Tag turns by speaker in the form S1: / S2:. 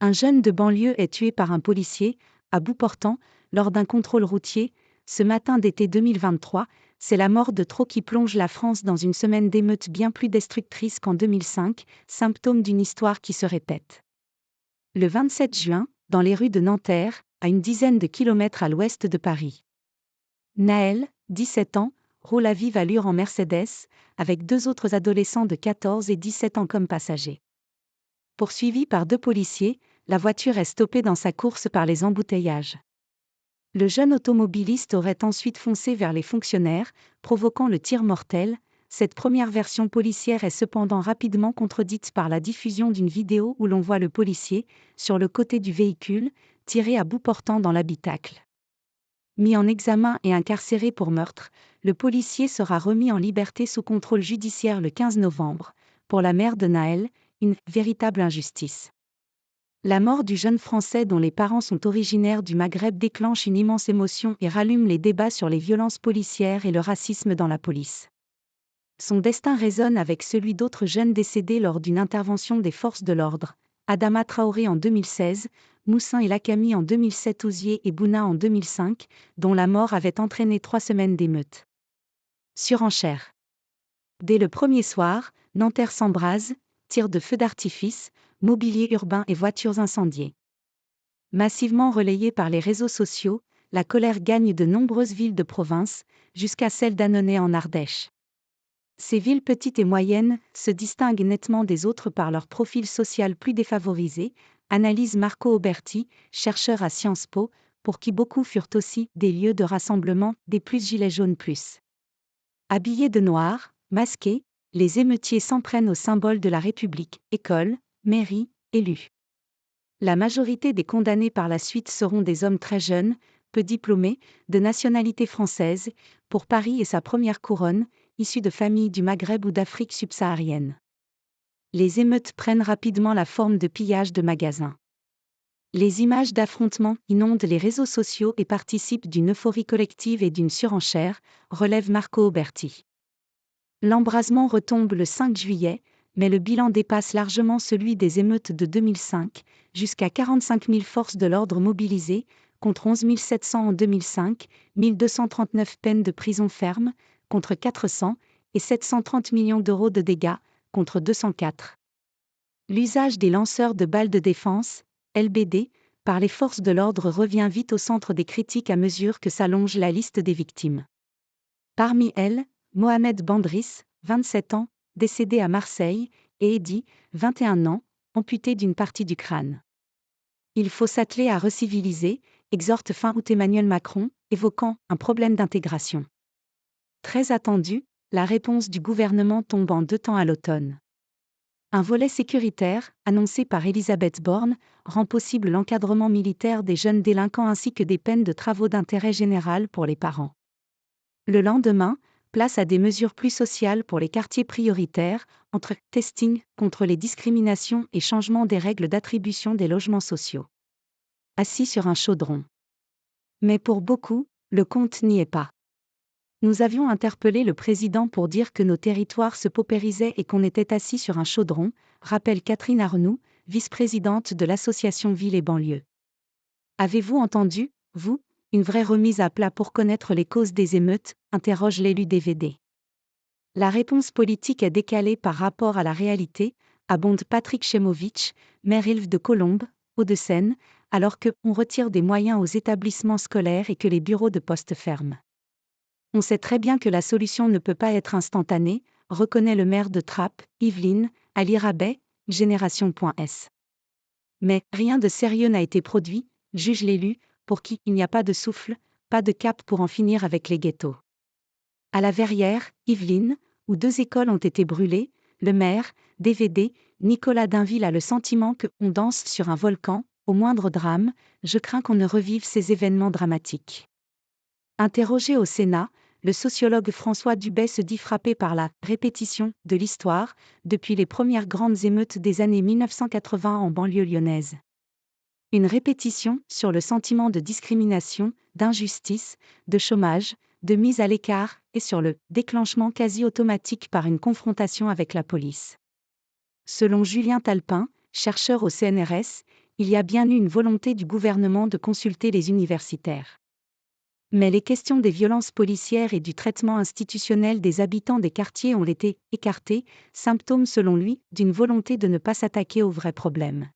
S1: Un jeune de banlieue est tué par un policier, à bout portant, lors d'un contrôle routier. Ce matin d'été 2023, c'est la mort de trop qui plonge la France dans une semaine d'émeutes bien plus destructrice qu'en 2005, symptôme d'une histoire qui se répète. Le 27 juin, dans les rues de Nanterre, à une dizaine de kilomètres à l'ouest de Paris. Naël, 17 ans, roule à vive allure en Mercedes, avec deux autres adolescents de 14 et 17 ans comme passagers. Poursuivi par deux policiers, la voiture est stoppée dans sa course par les embouteillages. Le jeune automobiliste aurait ensuite foncé vers les fonctionnaires, provoquant le tir mortel. Cette première version policière est cependant rapidement contredite par la diffusion d'une vidéo où l'on voit le policier, sur le côté du véhicule, tirer à bout portant dans l'habitacle. Mis en examen et incarcéré pour meurtre, le policier sera remis en liberté sous contrôle judiciaire le 15 novembre. Pour la mère de Naël, une véritable injustice. La mort du jeune Français dont les parents sont originaires du Maghreb déclenche une immense émotion et rallume les débats sur les violences policières et le racisme dans la police. Son destin résonne avec celui d'autres jeunes décédés lors d'une intervention des forces de l'ordre. Adama Traoré en 2016, Moussin El Hakami en 2007, Ouzier et Bouna en 2005, dont la mort avait entraîné 3 semaines d'émeutes. Surenchère. Dès le premier soir, Nanterre s'embrase, tirs de feux d'artifice, mobilier urbain et voitures incendiées. Massivement relayée par les réseaux sociaux, la colère gagne de nombreuses villes de province, jusqu'à celle d'Annonay en Ardèche. Ces villes petites et moyennes se distinguent nettement des autres par leur profil social plus défavorisé, analyse Marco Auberti, chercheur à Sciences Po, pour qui beaucoup furent aussi des lieux de rassemblement des plus gilets jaunes plus. Habillés de noir, masqués, les émeutiers s'en prennent aux symboles de la République, écoles, mairies, élus. La majorité des condamnés par la suite seront des hommes très jeunes, peu diplômés, de nationalité française, pour Paris et sa première couronne, issus de familles du Maghreb ou d'Afrique subsaharienne. Les émeutes prennent rapidement la forme de pillages de magasins. Les images d'affrontements inondent les réseaux sociaux et participent d'une euphorie collective et d'une surenchère, relève Marco Auberti. L'embrasement retombe le 5 juillet, mais le bilan dépasse largement celui des émeutes de 2005, jusqu'à 45 000 forces de l'ordre mobilisées, contre 11 700 en 2005, 1 239 peines de prison ferme, contre 400, et 730 millions d'euros de dégâts, contre 204. L'usage des lanceurs de balles de défense, LBD, par les forces de l'ordre revient vite au centre des critiques à mesure que s'allonge la liste des victimes. Parmi elles, Mohamed Bandris, 27 ans, décédé à Marseille, et Eddy, 21 ans, amputé d'une partie du crâne. Il faut s'atteler à reciviliser, exhorte fin août Emmanuel Macron, évoquant un problème d'intégration. Très attendu, la réponse du gouvernement tombe en 2 temps à l'automne. Un volet sécuritaire, annoncé par Elisabeth Borne, rend possible l'encadrement militaire des jeunes délinquants ainsi que des peines de travaux d'intérêt général pour les parents. Le lendemain, place à des mesures plus sociales pour les quartiers prioritaires, entre testing contre les discriminations et changement des règles d'attribution des logements sociaux. Assis sur un chaudron. Mais pour beaucoup, le compte n'y est pas. Nous avions interpellé le président pour dire que nos territoires se paupérisaient et qu'on était assis sur un chaudron, rappelle Catherine Arnoux, vice-présidente de l'association Ville et Banlieue. Avez-vous entendu, vous, une vraie remise à plat pour connaître les causes des émeutes, interroge l'élu DVD. La réponse politique est décalée par rapport à la réalité, abonde Patrick Chemovitch, maire Ilve de Colombes, Hauts-de-Seine, alors que on retire des moyens aux établissements scolaires et que les bureaux de poste ferment. On sait très bien que la solution ne peut pas être instantanée, reconnaît le maire de Trappes, Yvelines, Ali Rabet, Génération.s. Mais rien de sérieux n'a été produit, juge l'élu, pour qui il n'y a pas de souffle, pas de cap pour en finir avec les ghettos. À la Verrière, Yvelines, où 2 écoles ont été brûlées, le maire, DVD, Nicolas Dainville a le sentiment que on danse sur un volcan, au moindre drame, je crains qu'on ne revive ces événements dramatiques. Interrogé au Sénat, le sociologue François Dubet se dit frappé par la répétition de l'histoire depuis les premières grandes émeutes des années 1980 en banlieue lyonnaise. Une répétition sur le sentiment de discrimination, d'injustice, de chômage, de mise à l'écart, et sur le déclenchement quasi automatique par une confrontation avec la police. Selon Julien Talpin, chercheur au CNRS, il y a bien eu une volonté du gouvernement de consulter les universitaires. Mais les questions des violences policières et du traitement institutionnel des habitants des quartiers ont été écartées, symptôme selon lui, d'une volonté de ne pas s'attaquer aux vrais problèmes.